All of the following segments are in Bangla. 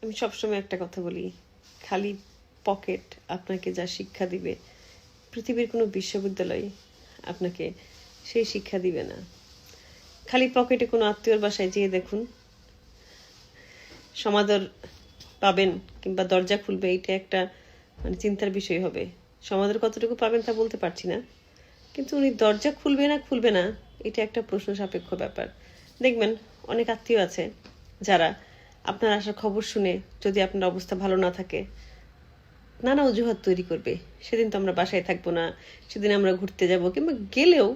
আমি সবসময় একটা কথা বলি, খালি পকেট আপনাকে যা শিক্ষা দিবে পৃথিবীর কোনো বিশ্ববিদ্যালয় আপনাকে সেই শিক্ষা দিবে না। খালি পকেটে কোনো আত্মীয়র বাসায় যেয়ে দেখুন, সমাদর পাবেন কিংবা দরজা খুলবে, এটা একটা চিন্তার বিষয় হবে। সমাদর কতটুকু পাবেন তা বলতে পারছি না, কিন্তু উনি দরজা খুলবে না এটা একটা প্রশ্ন সাপেক্ষ ব্যাপার। দেখবেন অনেক আত্মীয় আছে যারা আপনার আসার খবর শুনে, যদি আপনার অবস্থা ভালো না থাকে, নানা অজুহাত তৈরি করবে। সেদিন তো আমরা বাসায় থাকবো না, সেদিন আমরা ঘুরতে যাব, কিংবা গেলেও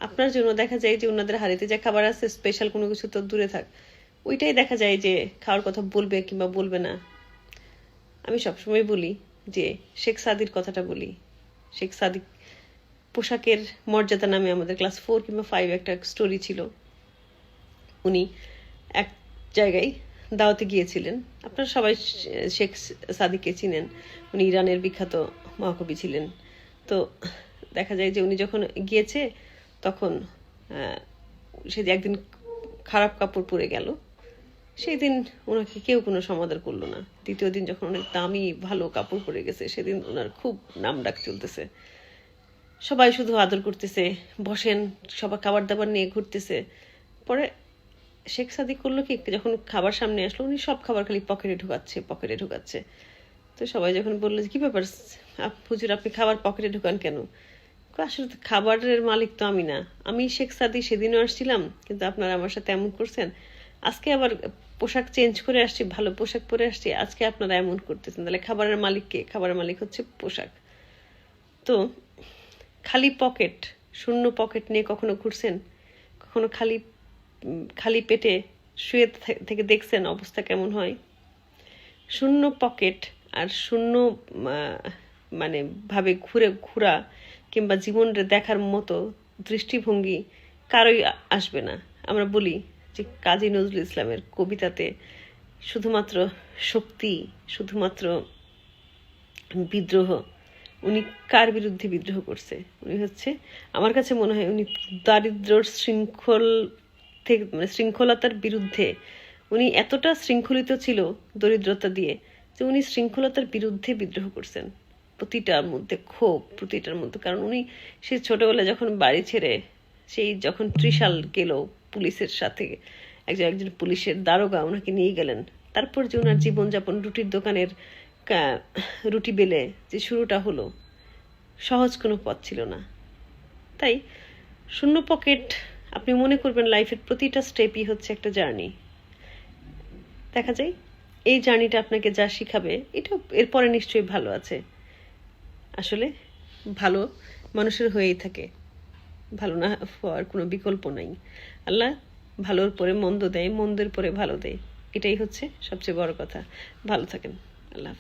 আপনার জন্য দেখা যায় যে ওনাদের হাড়িতে যে খাবার আছে স্পেশাল কোনো কিছু তো দূরে থাক, ওইটাই দেখা যায় যে খাওয়ার কথা বলবে কিংবা বলবে না। আমি সবসময় বলি যে শেখ সাদির কথাটা বলি। শেখ সাদি পোশাকের মর্যাদা নামে আমাদের ক্লাস 4 কিংবা 5 একটা স্টোরি ছিল। উনি এক জায়গায় দাওয়াতে গিয়েছিলেন। আপনারা সবাই শেখ সাদিকে চিনেন, উনি ইরানের বিখ্যাত মহাকবি ছিলেন। তো দেখা যায় যে উনি যখন গিয়েছে তখন সে একদিন খারাপ কাপড় পরে গেল, সেই দিন ওনাকে কেউ কোনো সমাদর করলো না। দ্বিতীয় দিন যখন অনেক দামি ভালো কাপড় পরে গেছে, সেদিন ওনার খুব নাম ডাক চলতেছে, সবাই শুধু আদর করতেছে, বসেন, সবাই খাবার দাবার নিয়ে ঘুরতেছে। পরে শেখ সাদি করলো কি, যখন খাবার সামনে আসলো উনি সব খাবার খালি পকেটে ঢুকাচ্ছে। তো সবাই যখন বললো কি ব্যাপার হুজুর, আপনি খাবার পকেটে ঢুকান কেন? আসলে খাবারের মালিক তো আমি না, আমি শেখ সাদি সেদিনও আসছিলাম, কিন্তু আপনারা আমার সাথে এমন করছেন, আজকে আবার পোশাক চেঞ্জ করে আসছি, ভালো পোশাক পরে আসছি, আজকে আপনারা এমন করতেছেন। তাহলে খাবারের মালিক কে? খাবারের মালিক হচ্ছে পোশাক। তো খালি পকেট, শূন্য পকেট নিয়ে কখনো ঘুরছেন? কখনো খালি পেটে শুয়ে থেকে দেখছেন অবস্থা কেমন হয়? শূন্য পকেট আর শূন্য ভাবে ঘোরা কিংবা জীবনরে দেখার মতো দৃষ্টিভঙ্গি কারোই আসবে না। আমরা বলি যে কাজী নজরুল ইসলামের কবিতাতে শুধুমাত্র শক্তি, শুধুমাত্র বিদ্রোহ। উনি কার বিরুদ্ধে বিদ্রোহ করছে? উনি হচ্ছে, আমার কাছে মনে হয় উনি দারিদ্র্যর শৃঙ্খলতার বিরুদ্ধে। উনি এতটা শৃঙ্খলিত ছিল দরিদ্রতা দিয়ে যে উনি শৃঙ্খলতার বিরুদ্ধে বিদ্রোহ করছেন। প্রতিটার মধ্যে ক্ষোভ, প্রতিটার মধ্যে। কারণ উনি সেই ছোটবেলায় যখন বাড়ি ছেড়ে, সেই যখন ত্রিশাল গেল পুলিশের সাথে, একজন পুলিশের দারোগা ওনাকে নিয়ে গেলেন, তারপর যে ওনার জীবনযাপন, রুটির দোকানের রুটি বেলে যে শুরুটা হলো, সহজ কোনো পথ ছিল না। তাই শূন্য পকেট, আপনি মনে করবেন লাইফের প্রতিটা স্টেপই হচ্ছে একটা জার্নি। দেখা যায় এই জার্নিটা আপনাকে যা শিখাবে, এটা এরপরে নিশ্চয়ই ভালো আছে। আসলে ভালো মানুষের হয়েই থাকে, ভালো না হওয়ার কোনো বিকল্প নাই। আল্লাহ ভালোর পরে মন্দ দেয়, মন্দের পরে ভালো দেয়, এটাই হচ্ছে সবচেয়ে বড় কথা। ভালো থাকেন। আল্লাহ।